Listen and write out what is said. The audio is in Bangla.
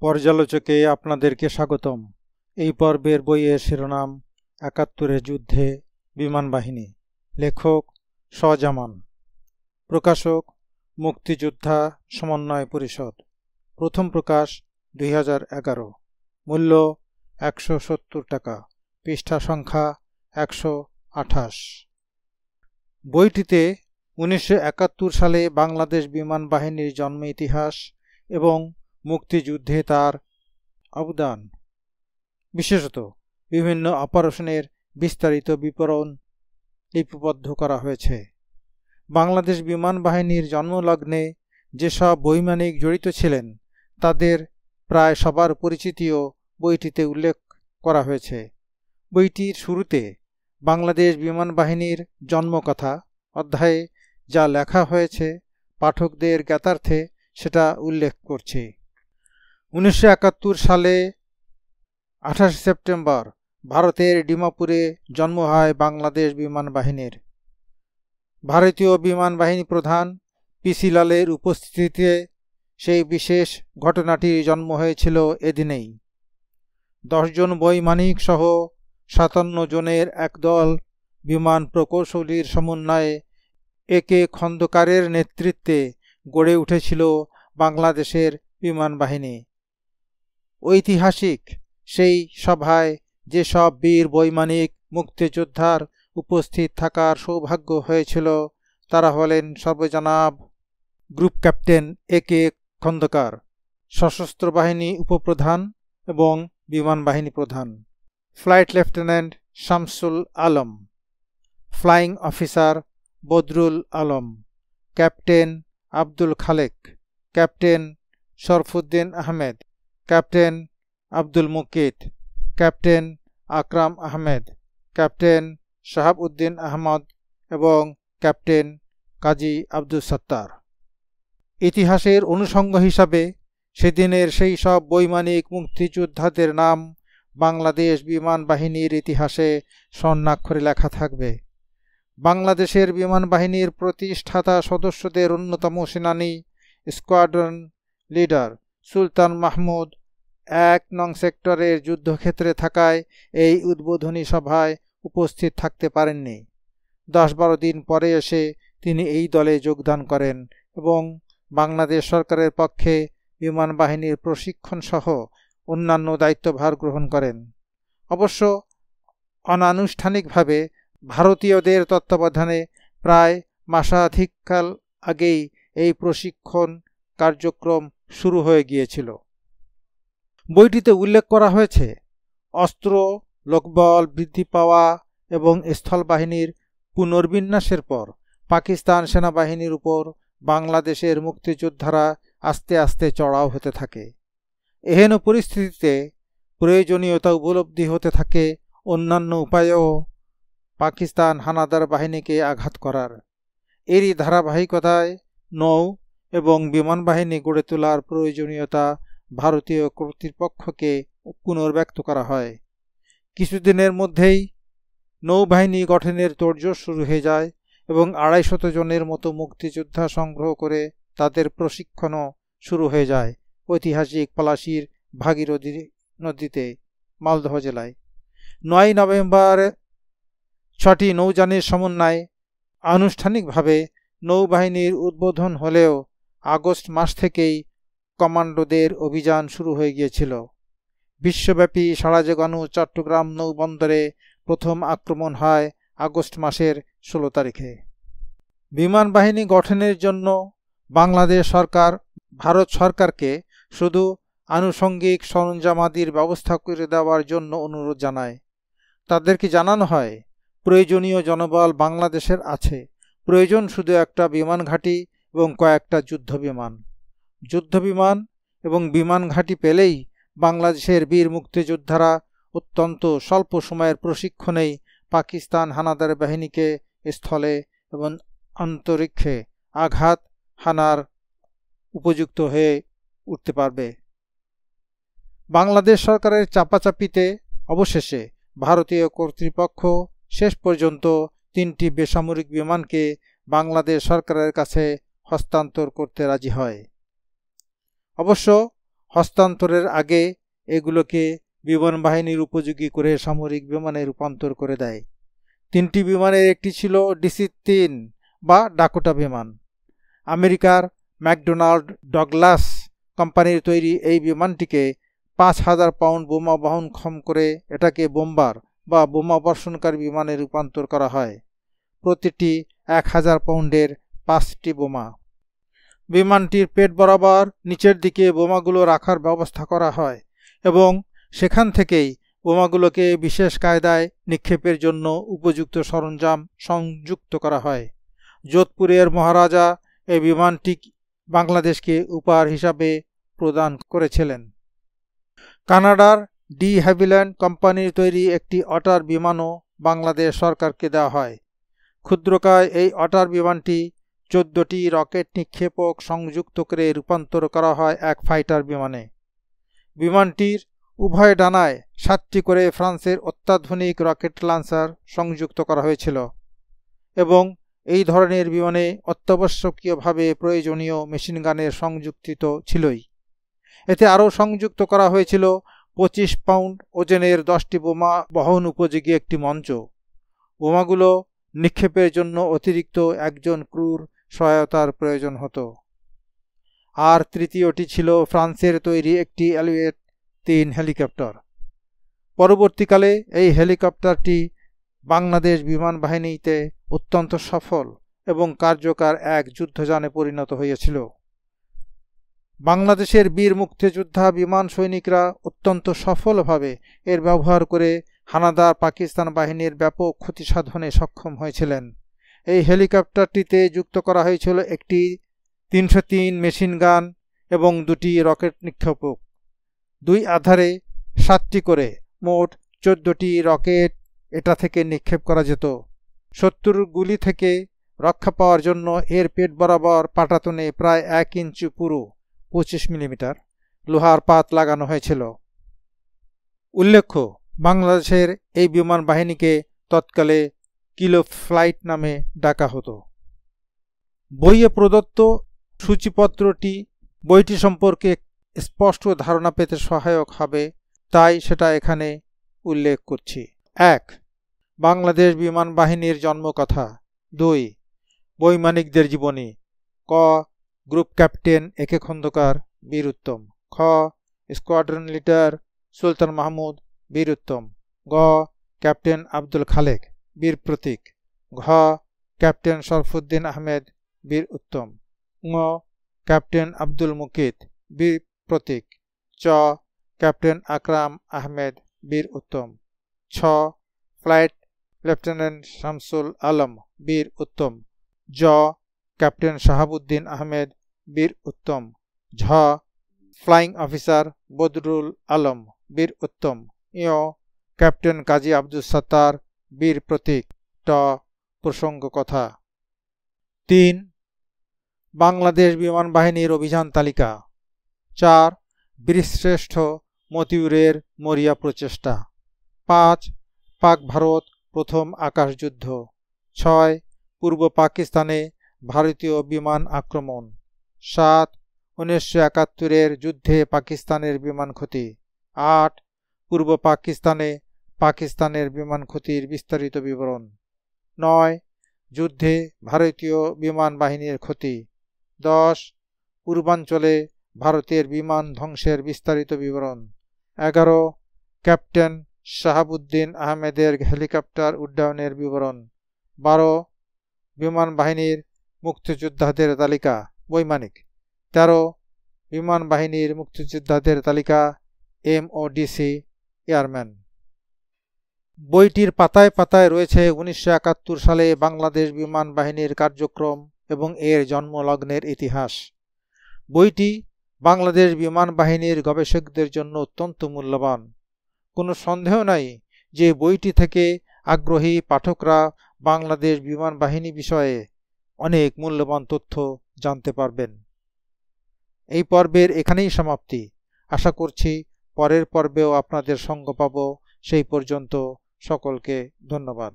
পর্যালোচকে আপনাদেরকে স্বাগতম। এই পর্বের বইয়ের শিরোনাম ৭১-এর যুদ্ধে বিমান বাহিনী। লেখক শাহজামান। প্রকাশক মুক্তিযোদ্ধা সমন্বয় পরিষদ। প্রথম প্রকাশ ২০১১। মূল্য ১৭০ টাকা। পৃষ্ঠা সংখ্যা ১২৮। বইটিতে ১৯৭১ সালে বাংলাদেশ বিমান বাহিনীর জন্ম ইতিহাস এবং মুক্তিযুদ্ধে তার অবদান, বিশেষত বিভিন্ন অপারেশনের বিস্তারিত বিবরণ লিপিবদ্ধ করা হয়েছে। বাংলাদেশ বিমান বাহিনীর জন্মলগ্নে যেসব বৈমানিক জড়িত ছিলেন তাদের প্রায় সবার পরিচিতিও বইটিতে উল্লেখ করা হয়েছে। বইটির শুরুতে বাংলাদেশ বিমান বাহিনীর জন্মকথা অধ্যায়ে যা লেখা হয়েছে পাঠকদের জ্ঞাতার্থে সেটা উল্লেখ করছি। ১৯৭১ সালে ২৮ সেপ্টেম্বর ভারতের ডিমাপুরে জন্ম হয় বাংলাদেশ বিমান বাহিনীর। ভারতীয় বিমান বাহিনী প্রধান পিসি লালের উপস্থিতিতে সেই বিশেষ ঘটনাটির জন্ম হয়েছিল এদিনেই। ১০ জন বৈমানিক সহ ৫৭ জনের একদল বিমান প্রকৌশলীর সমন্বয়ে একে খন্দকারের নেতৃত্বে গড়ে উঠেছিল বাংলাদেশের বিমান বাহিনী। ঐতিহাসিক সেই সভায় যেসব বীর বৈমানিক মুক্তিযোদ্ধার উপস্থিত থাকার সৌভাগ্য হয়েছিল তারা হলেন সর্বজনাব গ্রুপ ক্যাপ্টেন একে খন্দকার, সশস্ত্র বাহিনী উপপ্রধান এবং বিমান বাহিনী প্রধান; flight lieutenant Shamsul Alam; flying officer Badrul Alam; captain Abdul Khalek; captain Sharfuddin Ahmed; captain Abdul Mukit; captain Akram Ahmed; captain Shahab Uddin Ahmad এবং ক্যাপ্টেন কাজী আব্দুল সত্তার। ইতিহাসের অনুষঙ্গ হিসাবে সেদিনের সেই সব বৈমানিক মুক্তিযোদ্ধাদের নাম বাংলাদেশ বিমান বাহিনীর ইতিহাসে স্বর্ণাক্ষরে লেখা থাকবে। বাংলাদেশের বিমান বাহিনীর প্রতিষ্ঠাতা সদস্যদের অন্যতম সেনানী স্কোয়াড্রন লিডার সুলতান মাহমুদ ১ নং সেক্টরের যুদ্ধক্ষেত্রে থাকায় এই উদ্বোধনী সভায় উপস্থিত থাকতে পারেননি। ১০-১২ দিন পরে এসে তিনি এই দলে যোগদান করেন এবং বাংলাদেশ সরকারের পক্ষে বিমান বাহিনীর প্রশিক্ষণ সহ অন্যান্য দায়িত্বভার গ্রহণ করেন। অবশ্য অনানুষ্ঠানিকভাবে ভারতীয়দের তত্ত্বাবধানে প্রায় মাসাধিককাল আগেই এই প্রশিক্ষণ কার্যক্রম শুরু হয়ে গিয়েছিল। বইটিতে উল্লেখ করা হয়েছে অস্ত্র লোকবল বৃদ্ধি পাওয়া এবং স্থলবাহিনীর পুনর্বিন্যাসের পর পাকিস্তান সেনাবাহিনীর উপর বাংলাদেশের মুক্তিযোদ্ধারা আস্তে আস্তে চড়াও হতে থাকে। এহেন পরিস্থিতিতে প্রয়োজনীয়তা উপলব্ধি হতে থাকে অন্যান্য উপায়েও পাকিস্তান হানাদার বাহিনীকে আঘাত করার। এরই ধারাবাহিকতায় নৌ এবং বিমান বাহিনী গড়ে তোলার প্রয়োজনীয়তা ভারতীয় কর্তৃপক্ষকে পুনর্ব্যক্ত করা হয়। কিছুদিনের মধ্যেই নৌবাহিনী গঠনের তোড়জোড় শুরু হয়ে যায় এবং ২৫০ জনের মতো মুক্তিযোদ্ধা সংগ্রহ করে তাদের প্রশিক্ষণও শুরু হয়ে যায় ঐতিহাসিক পলাশীর ভাগীরথী নদীতে মালদহ জেলায়। ৯ নভেম্বর ৬টি নৌযানের সমন্বয়ে আনুষ্ঠানিকভাবে নৌবাহিনীর উদ্বোধন হলেও আগস্ট মাস থেকেই কমান্ডোদের অভিযান শুরু হয়ে গিয়েছিল। বিশ্বব্যাপী সাড়া জাগানো চট্টগ্রাম নৌবন্দরে প্রথম আক্রমণ হয় আগস্ট মাসের ১৬ তারিখে। বিমান বাহিনী গঠনের জন্য বাংলাদেশ সরকার ভারত সরকারকে শুধু আনুষঙ্গিক সরঞ্জামাদির ব্যবস্থা করে দেওয়ার জন্য অনুরোধ জানায়। তাদেরকে জানানো হয় প্রয়োজনীয় জনবল বাংলাদেশের আছে, প্রয়োজন শুধু একটা বিমান ঘাঁটি এবং কয়েকটা যুদ্ধবিমান এবং বিমান ঘাঁটি পেলেই বাংলাদেশের বীর মুক্তিযোদ্ধারা অত্যন্ত স্বল্প সময়ের প্রশিক্ষণেই পাকিস্তান হানাদার বাহিনীকে স্থলে এবং অন্তরিক্ষে আঘাত হানার উপযুক্ত হয়ে উঠতে পারবে। বাংলাদেশ সরকারের চাপাচাপিতে অবশেষে ভারতীয় কর্তৃপক্ষ শেষ পর্যন্ত ৩টি বেসামরিক বিমানকে বাংলাদেশ সরকারের কাছে হস্তান্তর করতে রাজি হয়। অবশ্য হস্তান্তরের আগে এগুলোকে বিমান বাহিনীর উপযোগী করে সামরিক বিমানে রূপান্তর করে দেয়। 3টি বিমানের একটি ছিল DC-3 বা ডাকোটা বিমান। আমেরিকার ম্যাকডোনাল্ড ডগলাস কোম্পানির তৈরি এই বিমানটিকে 5000 পাউন্ড বোমা বহনক্ষম করে এটাকে বোম্বার বা বোমা বর্ষণকারী বিমানে রূপান্তর করা হয়। প্রতিটি 1000 পাউন্ডের 5টি বোমা। বিমানটির পেট বরাবর নিচের দিকে বোমাগুলো রাখার ব্যবস্থা করা হয় এবং সেখান থেকেই বোমাগুলোকে বিশেষ কায়দায় নিক্ষেপের জন্য উপযুক্ত সরঞ্জাম সংযুক্ত করা হয়। যোধপুরের মহারাজা এই বিমানটি বাংলাদেশকে উপহার হিসাবে প্রদান করেছিলেন। কানাডার ডি হ্যাভিল্যান্ড কোম্পানির তৈরি একটি অটার বিমানও বাংলাদেশ সরকারকে দেওয়া হয়। ক্ষুদ্রকায় এই অটার বিমানটি 14টি রকেট নিক্ষেপক সংযুক্ত করে রূপান্তর করা হয় এক ফাইটার বিমানে। বিমানটির উভয় ডানায় 7টি করে ফ্রান্সের অত্যাধুনিক রকেট লঞ্চার সংযুক্ত করা হয়েছিল এবং এই ধরনের বিমানে অত্যাবশ্যকীয়ভাবে প্রয়োজনীয় মেশিনগানের সংযুক্ত ছিলই। এতে আরও সংযুক্ত করা হয়েছিল 25 পাউন্ড ওজনের 10টি বোমা বহন উপযোগী একটি মঞ্চ। বোমাগুলো নিক্ষেপের জন্য অতিরিক্ত একজন ক্রুর সহায়তার প্রয়োজন হতো। আর তৃতীয়টি ছিল ফ্রান্সের তৈরি একটি অ্যালুয়েট 3 হেলিকপ্টার। পরবর্তীকালে এই হেলিকপ্টারটি বাংলাদেশ বিমান বাহিনীতে অত্যন্ত সফল এবং কার্যকর এক যুদ্ধযানে পরিণত হয়েছিল। বাংলাদেশের বীর মুক্তিযোদ্ধা বিমান সৈনিকরা অত্যন্ত সফলভাবে এর ব্যবহার করে হানাদার পাকিস্তান বাহিনীর ব্যাপক ক্ষতি সাধনে সক্ষম হয়েছিলেন। এই হেলিকপ্টারটিতে যুক্ত করা হয়েছিল একটি 303 মেশিন গান এবং 2টি রকেট নিক্ষেপক। 2 আধারে 7টি করে মোট 14টি রকেট এটা থেকে নিক্ষেপ করা যেত। শত্রুর গুলি থেকে রক্ষা পাওয়ার জন্য এর পেট বরাবর পাটাতনে প্রায় 1 ইঞ্চি পুরু 25 মিলিমিটার লোহার পাত লাগানো হয়েছিল। উল্লেখ্য, বাংলাদেশের এই বিমান বাহিনীকে তৎকালে কিলো ফ্লাইট নামে ডাকা হতো। বইয়ে প্রদত্ত সূচিপত্রটি বইটি সম্পর্কে স্পষ্ট ধারণা পেতে সহায়ক হবে, তাই সেটা এখানে উল্লেখ করছি। 1. বাংলাদেশ বিমান বাহিনীর জন্মকথা। 2. বৈমানিকদের জীবনী। ক. গ্রুপ ক্যাপ্টেন একে খন্দকার, বীর উত্তম। খ. স্কোয়াড্রন লিডার সুলতান মাহমুদ, বীর উত্তম। গ. ক্যাপ্টেন আব্দুল খালেক, বীর প্রতীক। ঘ. ক্যাপ্টেন শরফুদ্দিন আহমেদ, বীর উত্তম। ঙ. ক্যাপ্টেন আব্দুল মুকিত, বীর প্রতীক। চ. ক্যাপ্টেন আকরাম আহমেদ, বীর উত্তম। ছ. ফ্লাইট লেফটেন্যান্ট শামসুল আলম, বীর উত্তম। জ. ক্যাপ্টেন শাহাবুদ্দিন আহমেদ, বীর উত্তম। ঝ. ফ্লাইং অফিসার বদরুল আলম, বীর উত্তম। ঞ. ক্যাপ্টেন কাজী আব্দুল সাত্তার, বীর প্রতীক। ট. প্রসঙ্গ কথা। 3. বাংলাদেশ বিমান বাহিনীর অভিযান তালিকা। 4. বীরশ্রেষ্ঠ মতিউরের মরিয়া প্রচেষ্টা। 5. পাক ভারত প্রথম আকাশযুদ্ধ। 6. পূর্ব পাকিস্তানে ভারতীয় বিমান আক্রমণ। 7. 1971-এর যুদ্ধে পাকিস্তানের বিমান ক্ষতি। 8. পূর্ব পাকিস্তানে পাকিস্তানের বিমান ক্ষতির বিস্তারিত বিবরণ। 9. যুদ্ধে ভারতীয় বিমান বাহিনীর ক্ষতি। 10. পূর্বাঞ্চলে ভারতের বিমান ধ্বংসের বিস্তারিত বিবরণ। 11. ক্যাপ্টেন শাহাবুদ্দিন আহমেদের হেলিকপ্টার উড্ডয়নের বিবরণ। 12. বিমান বাহিনীর মুক্তিযোদ্ধাদের তালিকা, বৈমানিক। 13. বিমান বাহিনীর মুক্তিযোদ্ধাদের তালিকা, MODC, এয়ারম্যান। বইটির পাতায় পাতায় রয়েছে 1971 সালে বাংলাদেশ বিমান বাহিনীর কার্যক্রম এবং এর জন্মলগ্নের ইতিহাস। বইটি বাংলাদেশ বিমান বাহিনীর গবেষকদের জন্য অত্যন্ত মূল্যবান। কোনো সন্দেহ নাই যে বইটি থেকে আগ্রহী পাঠকরা বাংলাদেশ বিমান বাহিনী বিষয়ে অনেক মূল্যবান তথ্য জানতে পারবেন। এই পর্বের এখানেই সমাপ্তি। আশা করছি পরের পর্বেও আপনাদের সঙ্গ পাব। সেই পর্যন্ত সকলকে ধন্যবাদ।